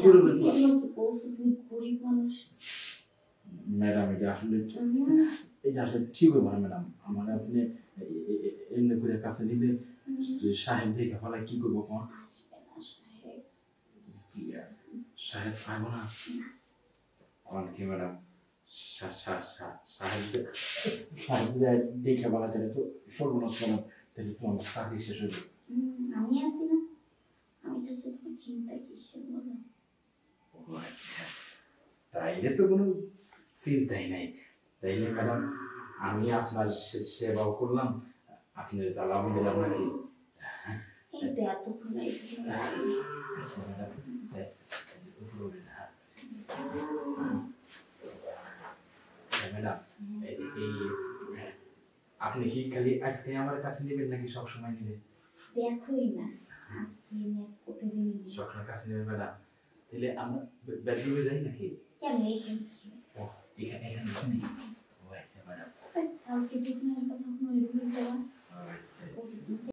করবেন না আমাকে বলছো তুমি গরিব মানুষ। ম্যাডাম এটা আসলে ঠিক হবে না ম্যাডাম। আমার আপনি এমনি করে কাছে নিলে সাহেব দেখে ফেলা কি করবো কোন সাহেব পাইব না কোন কি ম্যাডাম সাহেব দেখে বলা তাহলে তো সর্বনাশ ম্যাডাম, তাহলে তো আমার চাকরি শেষ হয়ে যাবে। আমি আছি না, আমি তো তোমার চিন্তা কিসের বলো। ও আচ্ছা, তাইলে তো কোনো চিন্তাই নাই। তাইলে ম্যাডাম আমি আপনার সেবাও করলাম, আপনার জ্বালাবো দিলাম নাকি? এই তো এতক্ষণ এসে ম্যাডাম এই আপনি কি খালি আজকে আমার কাছে নেবেন নাকি সবসময় নেবেন? দেখোই না আজকে প্রতিদিন সবসময় কাছে নেবেন ম্যাডাম। তাহলে আমরা বেডরুমে যাই নাকি? কেন এখানে কি হয়েছে? এখানে ও আচ্ছা ম্যাডাম, কালকে যখন কথা কোনো রুমে যাওয়া